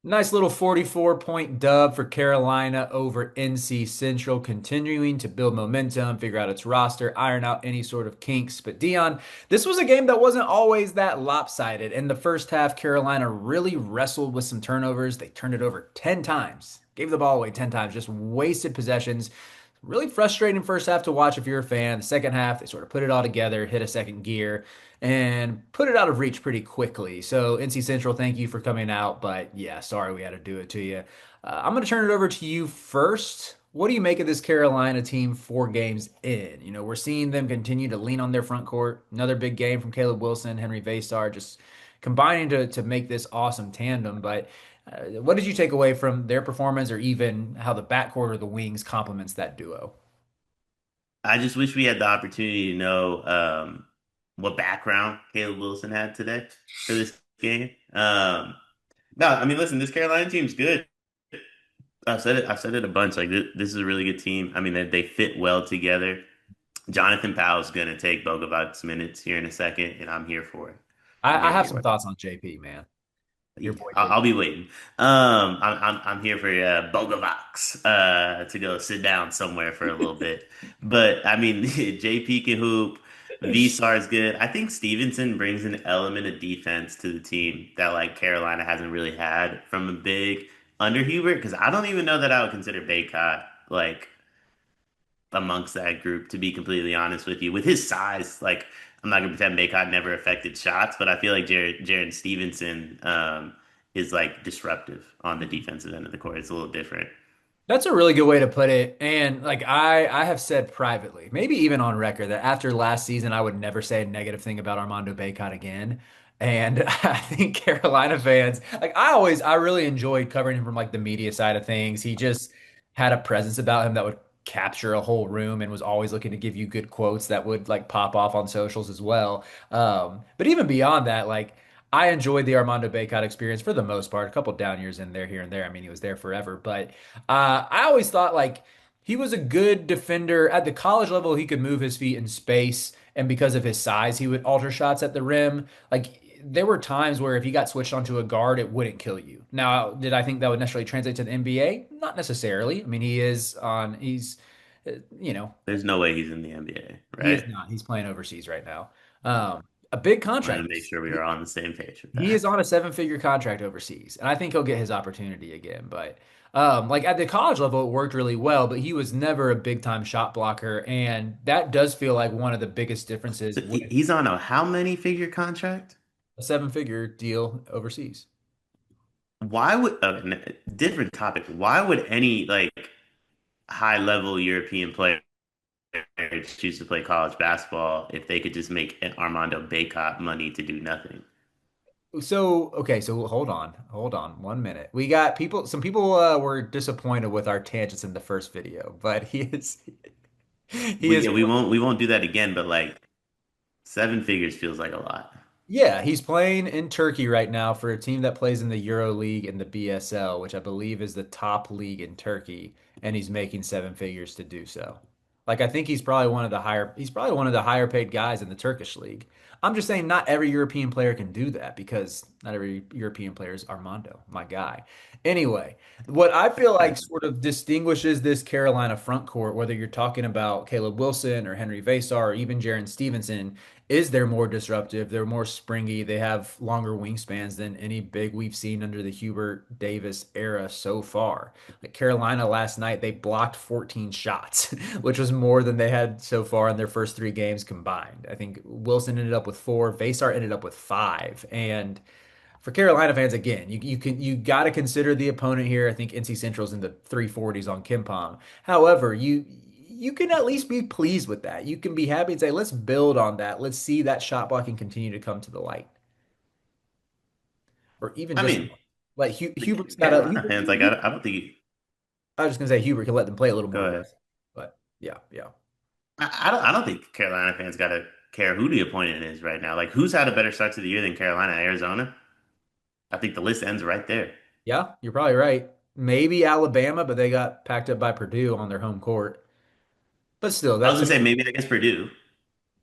Nice little 44-point dub for Carolina over NC Central, continuing to build momentum, figure out its roster, iron out any sort of kinks. But Dion, this was a game that wasn't always that lopsided. In the first half, Carolina really wrestled with some turnovers. They turned it over 10 times, gave the ball away 10 times, just wasted possessions. Really frustrating first half to watch if you're a fan. The second half, they sort of put it all together, hit a second gear, and put it out of reach pretty quickly. So, NC Central, thank you for coming out. But yeah, sorry we had to do it to you. I'm going to turn it over to you first. What do you make of this Carolina team 4 games in? We're seeing them continue to lean on their front court. Another big game from Caleb Wilson, Henry Vasar, just combining to make this awesome tandem. But what did you take away from their performance or even how the backcourt or the wings complements that duo? I just wish we had the opportunity to know what background Caleb Wilson had today for this game. No, I mean, listen, this Carolina team's good. I've said it. I've said it a bunch. Like this is a really good team. I mean, they fit well together. Jonathan Powell's gonna take Bogavac's minutes here in a second, and I'm here for it. I'm I here have for some it. thoughts on JP, man. Your Yeah, boy I'll JP. be waiting. I'm here for Bogavacs to go sit down somewhere for a little bit. But I mean, JP can hoop. Vsar is good. I think Stevenson brings an element of defense to the team that like Carolina hasn't really had from a big under Hubert. Because I don't even know that I would consider Baycott like amongst that group, to be completely honest with you. With his size, like I'm not gonna pretend Baycott never affected shots, but I feel like Jared Stevenson is like disruptive on the defensive end of the court. It's a little different. That's a really good way to put it. And like I have said privately, maybe even on record, that after last season, I would never say a negative thing about Armando Bacot again. And I think Carolina fans, like I really enjoyed covering him from like the media side of things. He just had a presence about him that would capture a whole room and was always looking to give you good quotes that would like pop off on socials as well. But even beyond that, like I enjoyed the Armando Bacot experience for the most part. A couple down years in there, here and there. I mean, he was there forever, but I always thought like he was a good defender at the college level. He could move his feet in space, and because of his size, he would alter shots at the rim. Like there were times where if he got switched onto a guard, it wouldn't kill you. Now, did I think that would necessarily translate to the NBA? Not necessarily. I mean, you know, There's no way he's in the NBA, he is right? not. He's playing overseas right now. A big Wanted contract. to make sure we are on the same page with He is that. on a 7-figure contract overseas, and I think he'll get his opportunity again. But like at the college level, it worked really well, but he was never a big time shot blocker, and that does feel like one of the biggest differences So with he's on a how many figure contract? a 7-figure deal overseas. Why would different topic? Why would any like high level European player choose to play college basketball if they could just make an Armando Bacot money to do nothing? So okay, so hold on, 1 minute. We got people. Some people were disappointed with our tangents in the first video, but he is. We won't do that again, but like seven figures feels like a lot. Yeah, he's playing in Turkey right now for a team that plays in the Euro League and the BSL, which I believe is the top league in Turkey, and he's making 7 figures to do so. Like I think he's probably one of the higher paid guys in the Turkish league. I'm just saying not every European player can do that because not every European player is Armando, my guy. Anyway, what I feel like sort of distinguishes this Carolina front court, whether you're talking about Caleb Wilson or Henry Vasar or even Jaren Stevenson, is they're more disruptive. They're more springy. They have longer wingspans than any big we've seen under the Hubert Davis era so far. Like Carolina last night, they blocked 14 shots, which was more than they had so far in their first 3 games combined. I think Wilson ended up with 4, Vasar ended up with 5. And for Carolina fans, again, you got to consider the opponent here. I think NC Central's in the 340s on KenPom. However, you can at least be pleased with that. You can be happy and say, let's build on that. Let's see that shot blocking continue to come to the light, or even I just mean, like the Hubert's got a. Carolina fans, like I don't think. I was just gonna say Hubert can let them play a little Go more ahead. aggressive, but yeah, yeah. I don't think Carolina fans gotta care who the opponent is right now. Like who's had a better start to the year than Carolina, Arizona? I think the list ends right there. Yeah, you're probably right. Maybe Alabama, but they got packed up by Purdue on their home court. But still, I was that's gonna say maybe I guess Purdue,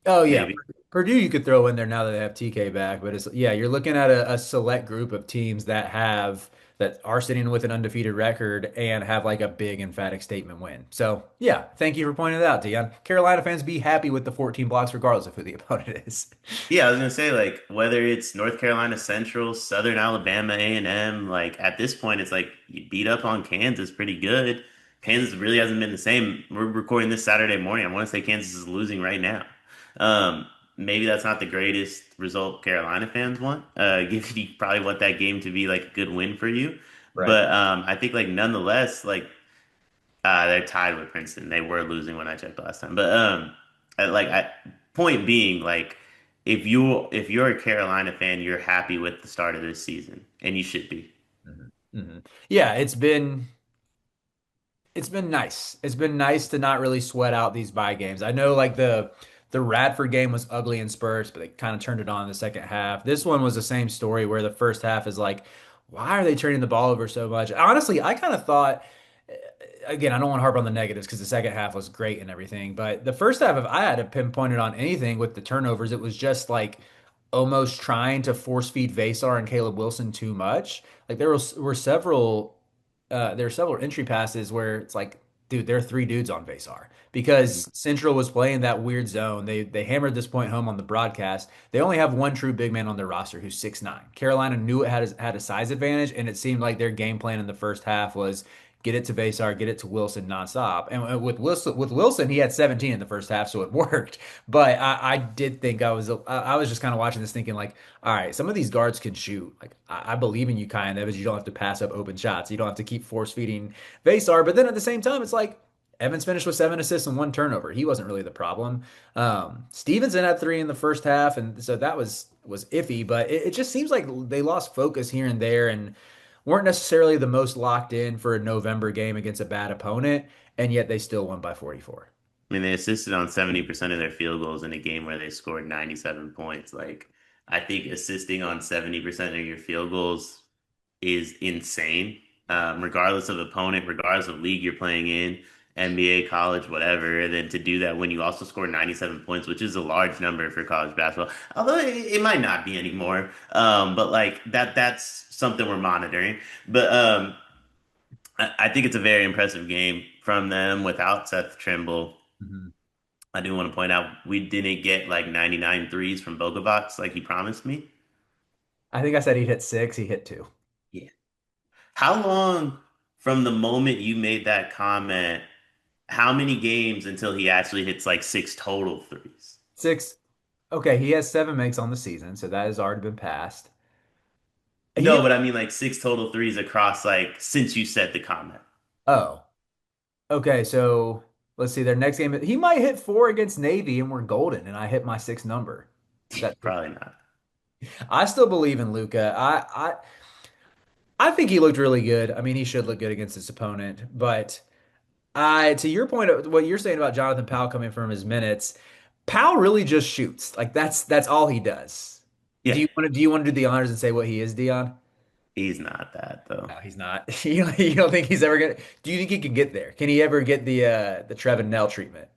oh yeah, maybe. Purdue you could throw in there now that they have TK back, but it's yeah, you're looking at a select group of teams that have that are sitting with an undefeated record and have like a big emphatic statement win. So yeah, thank you for pointing it out, Dion. Carolina fans be happy with the 14 blocks regardless of who the opponent is. Yeah, I was gonna say like whether it's North Carolina Central, Southern Alabama A&M, like at this point it's like you beat up on Kansas pretty good. Kansas really hasn't been the same. We're recording this Saturday morning. I want to say Kansas is losing right now. Um, Maybe that's not the greatest result Carolina fans want. You probably want that game to be like a good win for you. Right. But I think like nonetheless, like they're tied with Princeton. They were losing when I checked last time. But point being, like if you're a Carolina fan, you're happy with the start of this season, and you should be. Mhm. Mhm. Yeah, it's been nice. It's been nice to not really sweat out these bye games. I know like the Radford game was ugly in spurts, but they kind of turned it on in the second half. This one was the same story where the first half is like, why are they turning the ball over so much? Honestly, I kind of thought again, I don't want to harp on the negatives because the second half was great and everything, but the first half, if I had to pinpoint it on anything with the turnovers, it was just like almost trying to force feed Vasar and Caleb Wilson too much. Like there were several entry passes where it's like, dude, there are three dudes on Vasar because Central was playing that weird zone. They hammered this point home on the broadcast. They only have one true big man on their roster who's 6'9". Carolina knew it had a size advantage, and it seemed like their game plan in the first half was get it to Vasar, get it to Wilson nonstop. And with Wilson, he had 17 in the first half, so it worked. But I did think I was just kind of watching this thinking like, all right, some of these guards can shoot. Like I believe in you, Kai and Evans. You don't have to pass up open shots. You don't have to keep force feeding Vasar. But then at the same time, it's like Evans finished with 7 assists and one turnover. He wasn't really the problem. Stevenson had three in the first half, and so that was iffy. But it just seems like they lost focus here and there, and weren't necessarily the most locked in for a November game against a bad opponent, and yet they still won by 44. I mean, they assisted on 70% of their field goals in a game where they scored 97 points. Like, I think assisting on 70% of your field goals is insane, regardless of opponent, regardless of league you're playing in, NBA, college, whatever. And then to do that when you also score 97 points, which is a large number for college basketball, although it might not be anymore. But like that's something we're monitoring. But I think it's a very impressive game from them without Seth Trimble. Mhm. I do want to point out we didn't get like 99 threes from Bogovac like he promised me. I think I said he'd hit six. He hit two. Yeah. How long from the moment you made that comment, how many games until he actually hits like six total threes? Six. Okay, he has 7 makes on the season, so that has already been passed. He No, but I mean like six total threes across like since you said the comment. oh, okay. So let's see. Their next game, he might hit four against Navy, and we're golden, and I hit my sixth number. That Probably not. I still believe in Luca. I think he looked really good. I mean, he should look good against his opponent, but to your point of what you're saying about Jonathan Powell coming from his minutes, Powell really just shoots. Like that's all he does. Yeah, Do you want to do the honors and say what he is, Dion? he's not that though. No, he's not. You don't think he's ever gonna? Do you think he can get there? Can he ever get the Trevin Nell treatment?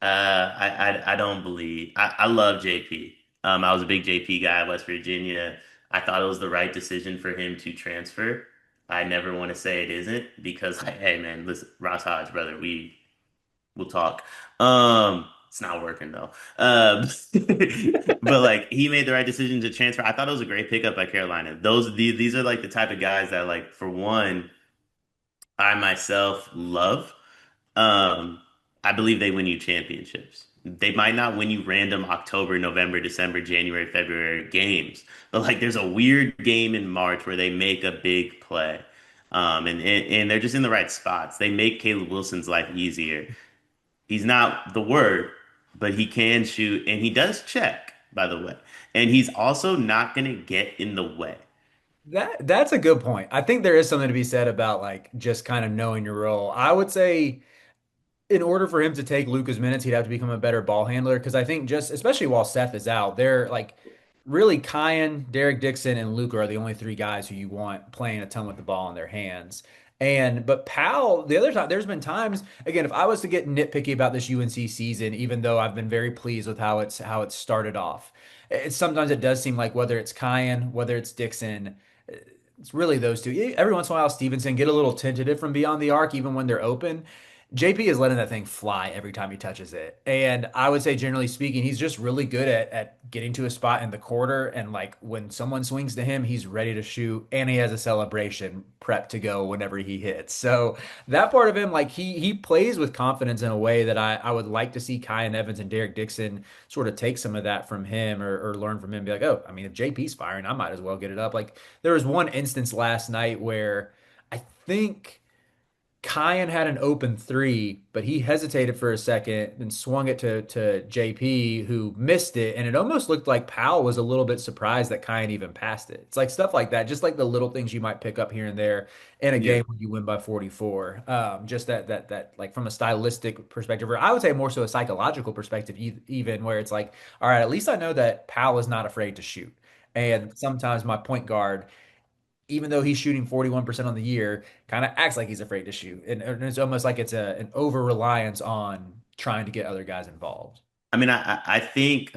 I don't believe I love JP. I was a big JP guy at West Virginia. I thought it was the right decision for him to transfer. I never want to say it isn't because hey man, listen, Ross Hodge, brother, we will talk. It's not working though. But like he made the right decision to transfer. I thought it was a great pickup by Carolina. These are like the type of guys that like for one, I myself love. Um, I believe they win you championships. They might not win you random October, November, December, January, February games, but like there's a weird game in March where they make a big play. And they're just in the right spots. They make Caleb Wilson's life easier. He's not the word, but he can shoot and he does check, by the way. And he's also not going to get in the way. That's a good point. I think there is something to be said about like just kind of knowing your role. I would say in order for him to take Luka's minutes, he'd have to become a better ball handler because I think just especially while Seth is out, they're like really Kyan, Derek Dixon, and Luka are the only three guys who you want playing a ton with the ball in their hands. But Powell, the other time, there's been times again, if I was to get nitpicky about this UNC season, even though I've been very pleased with how it's started off, sometimes it does seem like whether it's Kyan, whether it's Dixon, It's really those two. Every once in a while, Stevenson get a little tentative from beyond the arc, even when they're open. JP is letting that thing fly every time he touches it. And I would say, generally speaking, he's just really good at getting to a spot in the quarter. And like when someone swings to him, he's ready to shoot and he has a celebration prep to go whenever he hits. So that part of him, like he plays with confidence in a way that I would like to see Kyan Evans and Derek Dixon sort of take some of that from him or learn from him. Be like, oh, I mean, if JP's firing, I might as well get it up. Like there was one instance last night where I think Kyan had an open three, but he hesitated for a second and swung it to JP, who missed it. And it almost looked like Powell was a little bit surprised that Kyan even passed it. It's like stuff like that, just like the little things you might pick up here and there in a Yeah. game when you win by 44. Just that like from a stylistic perspective, or I would say more so a psychological perspective, even where it's like, all right, at least I know that Powell is not afraid to shoot. And sometimes my point guard, even though he's shooting 41% on the year, kind of acts like he's afraid to shoot. And it's almost like it's an over reliance on trying to get other guys involved. I mean, I think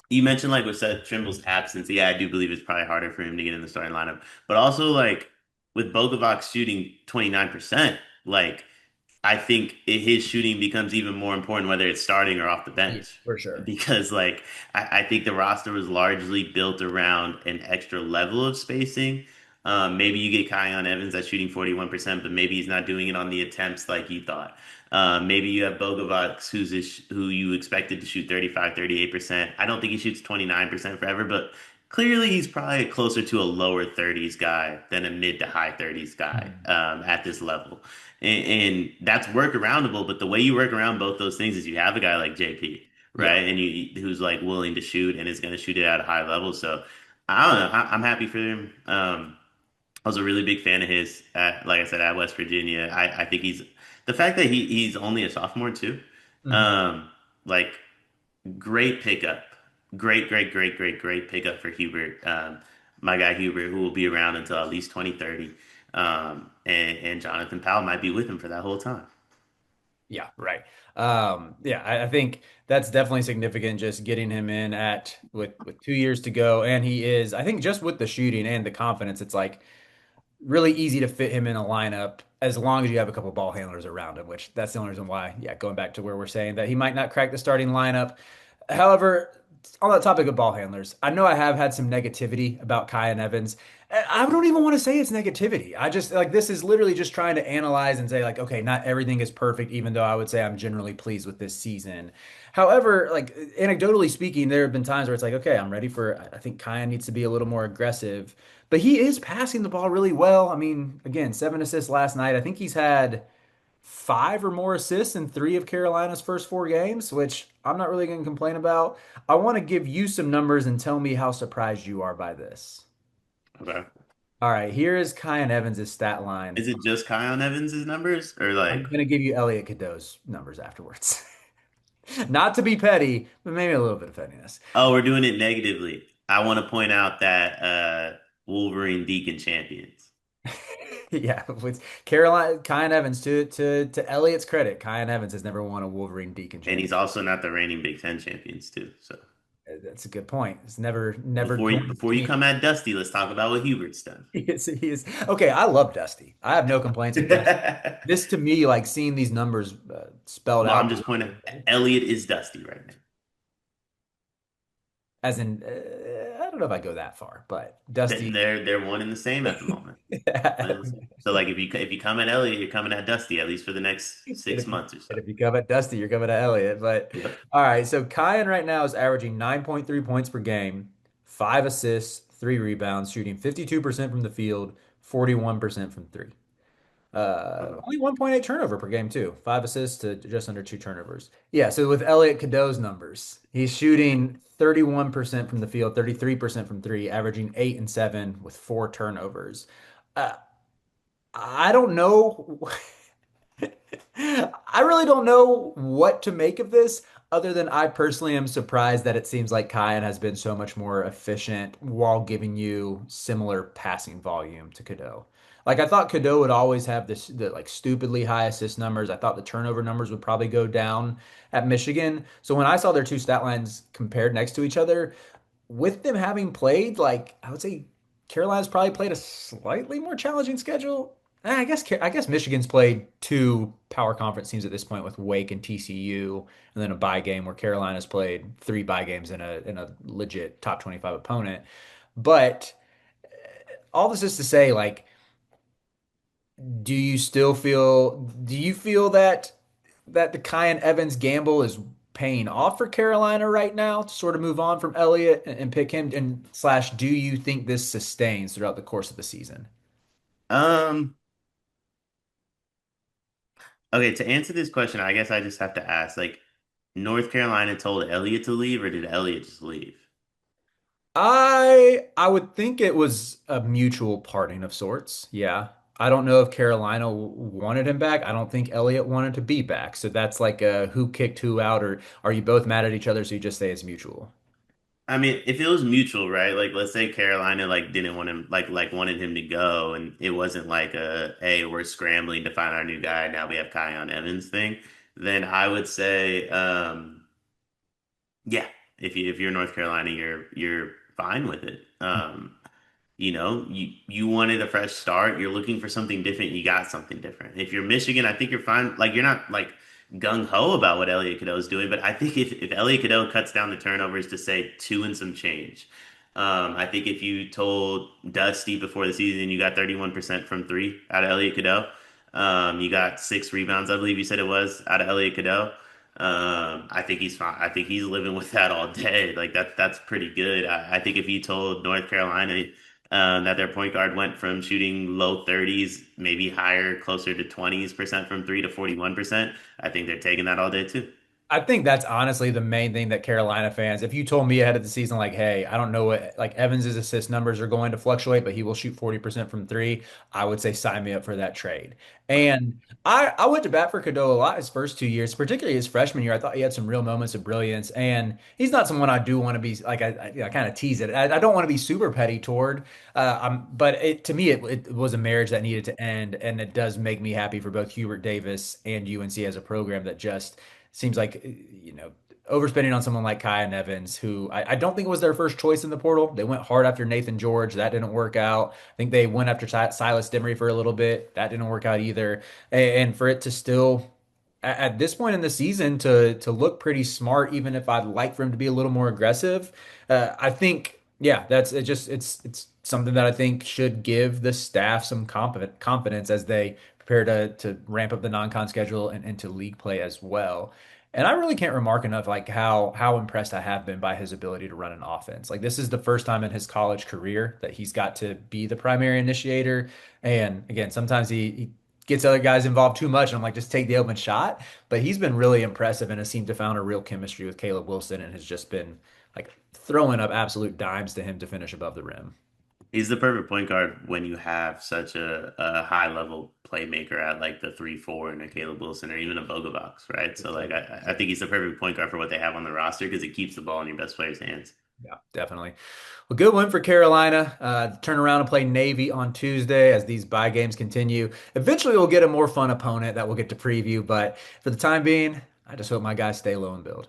you mentioned like with Seth Trimble's absence. Yeah, I do believe it's probably harder for him to get in the starting lineup. But also like with Bogovac shooting 29%, like I think his shooting becomes even more important whether it's starting or off the Yeah, bench. for sure. Because like I think the roster was largely built around an extra level of spacing. Maybe you get Kion Evans that's shooting 41%, but maybe he's not doing it on the attempts like you thought. Maybe you have Bogovac who you expected to shoot 35, 38%. I don't think he shoots 29% forever, but clearly he's probably closer to a lower 30s guy than a mid to high 30s guy Mhm. at this level. And that's work aroundable, but the way you work around both those things is you have a guy like JP, Yeah. right? And you who's like willing to shoot and is going to shoot it at a high level. So I don't know. I'm happy for him. I was a really big fan of his like I said, at West Virginia. I think he's the fact that he's only a sophomore too. Mhm. Um, like great pickup, great pickup for Hubert. My guy Hubert, who will be around until at least 2030. And Jonathan Powell might be with him for that whole time. Yeah, right. Yeah, I think that's definitely significant just getting him in at with 2 years to go. And he is, I think just with the shooting and the confidence, it's like really easy to fit him in a lineup as long as you have a couple ball handlers around him, which that's the only reason why, yeah, going back to where we're saying that he might not crack the starting lineup. However, on that topic of ball handlers, I know I have had some negativity about Kai and Evans. I don't even want to say it's negativity. I just like this is literally just trying to analyze and say, like, okay, not everything is perfect, even though I would say I'm generally pleased with this season. However, like anecdotally speaking, there have been times where it's like, okay, I'm ready for, I think Kaya needs to be a little more aggressive, but he is passing the ball really well. I mean, again, 7 assists last night. I think he's had five or more assists in three of Carolina's first 4 games, which I'm not really going to complain about. I want to give you some numbers and tell me how surprised you are by this. Okay. All right, here is Kyan Evans' stat line. Is it just Kion Evans's numbers or I'm like, going to give you Elliot Cadeau's numbers afterwards. Not to be petty, but maybe a little bit of pettiness. oh, we're doing it negatively? I want to point out that Wolverine Deacon champions. Yeah, with Carolina, Kyan Evans, to Elliot's credit, Kyan Evans has never won a Wolverine Deacon And he's championship. also not the reigning Big Ten champions too. So That's a good point. It's never joined the before you team. come at Dusty, let's talk about what Hubert's done. He is okay. I love Dusty. I have no complaints with Dusty. This to me, like seeing these numbers spelled Well, I'm out just pointing. Elliot is Dusty right now. as in, I don't know if I go that far, but Dusty. They're one and the same at the moment. So like if you come at Elliot, you're coming at Dusty at least for the next And 6 months or so. if you come at Dusty, you're coming at Elliott. But Yep. all right, so Kyan right now is averaging 9.3 points per game, 5 assists, 3 rebounds, shooting 52% from the field, 41% from three. Okay. Only 1.8 turnover per game, too. 5 assists to just under 2 turnovers. Yeah, so with Elliot Cadeau's numbers, he's shooting 31% from the field, 33% from three, averaging 8 and 7 with 4 turnovers. Uh, I don't know. I really don't know what to make of this, other than I personally am surprised that it seems like Kyan has been so much more efficient while giving you similar passing volume to Cadeau. Like I thought Cadeau would always have the like stupidly high assist numbers. I thought the turnover numbers would probably go down at Michigan. So when I saw their two stat lines compared next to each other, with them having played like I would say Carolina's probably played a slightly more challenging schedule. I guess Michigan's played two power conference teams at this point with Wake and TCU, and then a bye game where Carolina's played three bye games in a legit top 25 opponent. But all this is to say, like, do you feel that the Kyan Evans gamble is paying off for Carolina right now to sort of move on from Elliott and pick him and slash do you think this sustains throughout the course of the season? Um, okay, to answer this question, I guess I just have to ask, like, North Carolina told Elliott to leave, or did Elliott just leave? I would think it was a mutual parting of sorts. Yeah. I don't know if Carolina wanted him back. I don't think Elliott wanted to be back. So that's like who kicked who out, or are you both mad at each other? So you just say it's mutual. I mean, if it was mutual, right? Like, let's say Carolina like didn't want him, like wanted him to go, and it wasn't like a, hey, we're scrambling to find our new guy. Now we have Kyon Evans thing. Then I would say, yeah, if you're North Carolina, you're fine with it. You wanted a fresh start. You're looking for something different. You got something different. If you're Michigan, I think you're fine. Like you're not like gung ho about what Elliot Cadeau is doing, but I think if Elliot Cadeau cuts down the turnovers to say two and some change, I think if you told Dusty before the season you got 31% from three out of Elliot Cadeau, you got six rebounds, I believe you said it was out of Elliot Cadeau. I think he's fine. I think he's living with that all day. Like that's pretty good. I think if you told North Carolina that their point guard went from shooting low 30s, maybe higher, closer to 20% from three to 41%. I think they're taking that all day too. I think that's honestly the main thing that Carolina fans, if you told me ahead of the season, like, hey, I don't know what, like Evans's assist numbers are going to fluctuate, but he will shoot 40% from three, I would say sign me up for that trade. And I went to bat for Cadeau a lot his first 2 years, particularly his freshman year. I thought he had some real moments of brilliance. And he's not someone I do want to be, like, I kind of tease it. I don't want to be super petty toward, but to me, it was a marriage that needed to end. And it does make me happy for both Hubert Davis and UNC as a program that just seems like overspending on someone like Kyan Evans, who I don't think was their first choice in the portal. They went hard after Nathan George. That didn't work out. I think they went after Silas Demery for a little bit. That didn't work out either. And for it to still at this point in the season to look pretty smart, even if I'd like for him to be a little more aggressive, I think yeah, that's it. Just it's something that I think should give the staff some confidence as they prepare to ramp up the non-con schedule and into league play as well. And I really can't remark enough like how impressed I have been by his ability to run an offense. Like this is the first time in his college career that he's got to be the primary initiator. And again, sometimes he gets other guys involved too much, and I'm like, just take the open shot. But he's been really impressive and has seemed to found a real chemistry with Caleb Wilson and has just been like throwing up absolute dimes to him to finish above the rim. He's the perfect point guard when you have such a high level playmaker at like the 3-4 and a Caleb Wilson or even a Bogovox, right? So like I think he's the perfect point guard for what they have on the roster because it keeps the ball in your best player's hands. Yeah, definitely. Well, good win for Carolina. Turn around and play Navy on Tuesday as these bye games continue. Eventually, we'll get a more fun opponent that we'll get to preview. But for the time being, I just hope my guys stay low and build.